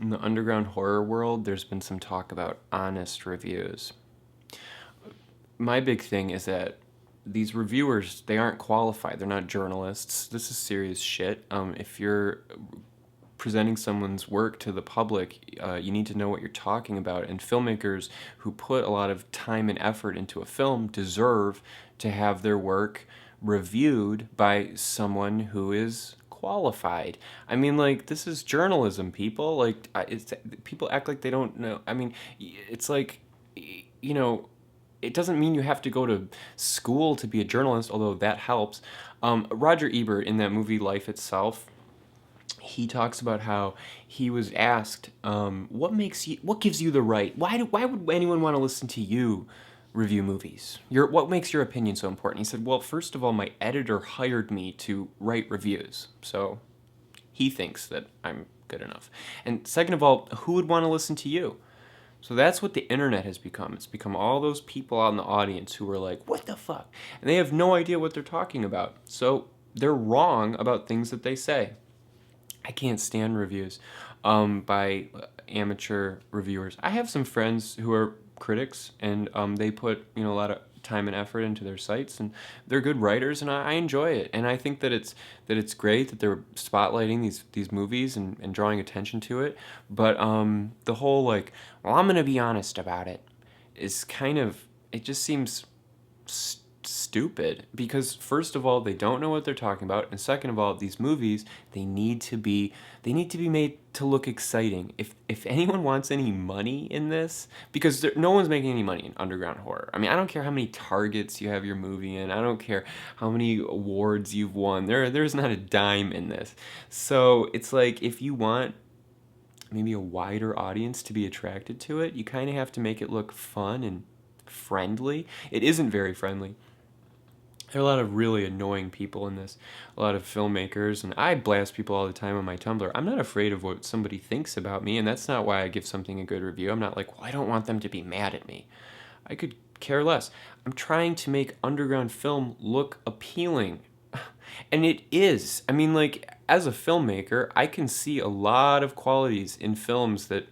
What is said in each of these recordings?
In the underground horror world, there's been some talk about honest reviews. My big thing is that these reviewers, they aren't qualified. They're not journalists. This is serious shit. If you're presenting someone's work to the public, you need to know what you're talking about. And filmmakers who put a lot of time and effort into a film deserve to have their work reviewed by someone who is qualified. I mean, like, this is journalism, people. Like, people act like they don't know. I mean, it's like, you know, it doesn't mean you have to go to school to be a journalist, although that helps. Roger Ebert in that movie Life Itself, he talks about how he was asked, what gives you the right? Why would anyone want to listen to you review movies? What makes your opinion so important? He said, well, first of all, my editor hired me to write reviews, so he thinks that I'm good enough. And second of all, who would want to listen to you? So that's what the internet has become. It's become all those people out in the audience who are like, what the fuck? And they have no idea what they're talking about. So they're wrong about things that they say. I can't stand reviews by amateur reviewers. I have some friends who are critics, and they put a lot of time and effort into their sites, and they're good writers, and I enjoy it. And I think that it's great that they're spotlighting these movies and drawing attention to it. But the whole like, well, I'm gonna be honest about it, is kind of, it just seems stupid, because first of all, they don't know what they're talking about, and second of all, these movies, they need to be made to look exciting. If anyone wants any money in this, because no one's making any money in underground horror. I mean, I don't care how many targets you have your movie in. I don't care how many awards you've won. There's not a dime in this. So it's like, if you want maybe a wider audience to be attracted to it, you kind of have to make it look fun and friendly. It isn't very friendly. There are a lot of really annoying people in this, a lot of filmmakers, and I blast people all the time on my Tumblr. I'm not afraid of what somebody thinks about me, and that's not why I give something a good review. I'm not like, well, I don't want them to be mad at me. I could care less. I'm trying to make underground film look appealing. And it is. I mean, like, as a filmmaker, I can see a lot of qualities in films that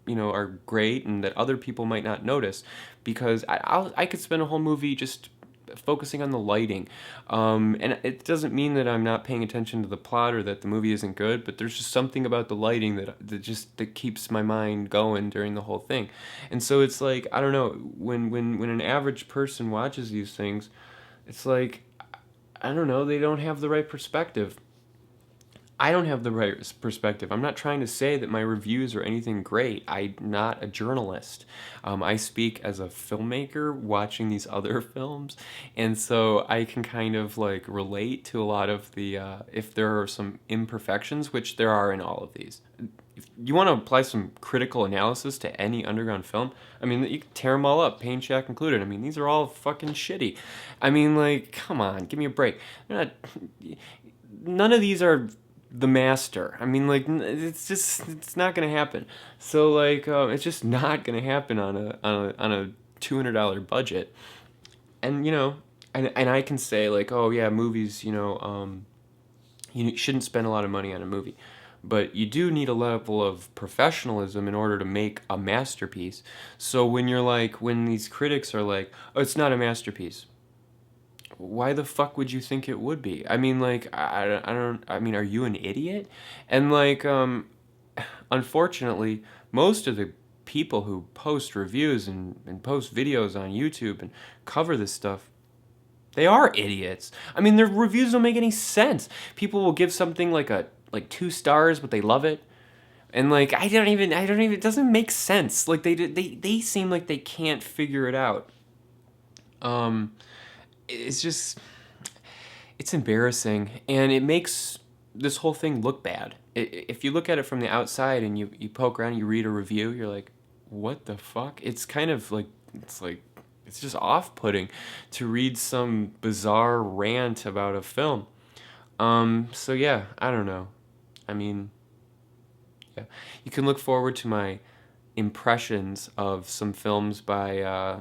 are great and that other people might not notice, because I could spend a whole movie just focusing on the lighting, and it doesn't mean that I'm not paying attention to the plot or that the movie isn't good, but there's just something about the lighting that keeps my mind going during the whole thing. And so it's like, I don't know, when an average person watches these things, it's like, I don't know, they don't have the right perspective. I don't have the right perspective. I'm not trying to say that my reviews are anything great. I'm not a journalist. I speak as a filmmaker watching these other films, and so I can kind of like relate to a lot of the, if there are some imperfections, which there are in all of these. If you want to apply some critical analysis to any underground film, I mean, you can tear them all up, Pain Shack included. I mean, these are all fucking shitty. I mean, like, come on, give me a break. They're not, none of these are the master. I mean, like, it's not gonna happen. So like, it's just not gonna happen on a $200 budget. And and I can say like, oh yeah, movies, you shouldn't spend a lot of money on a movie, but you do need a level of professionalism in order to make a masterpiece. So when these critics are like, oh, it's not a masterpiece, why the fuck would you think it would be? I mean, like, I don't, I mean, are you an idiot? And like, unfortunately, most of the people who post reviews and post videos on YouTube and cover this stuff, they are idiots. I mean, their reviews don't make any sense. People will give something like 2 stars, but they love it. And like, it doesn't make sense. Like, they seem like they can't figure it out. Um, it's just, it's embarrassing, and it makes this whole thing look bad. If you look at it from the outside and you poke around, you read a review, you're like, what the fuck? It's kind of like, it's just off-putting to read some bizarre rant about a film. So yeah, I don't know. I mean, yeah, you can look forward to my impressions of some films by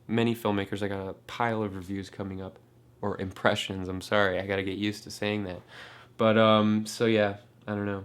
many filmmakers. I got a pile of reviews coming up, or impressions. I'm sorry, I got to get used to saying that. But so yeah, I don't know.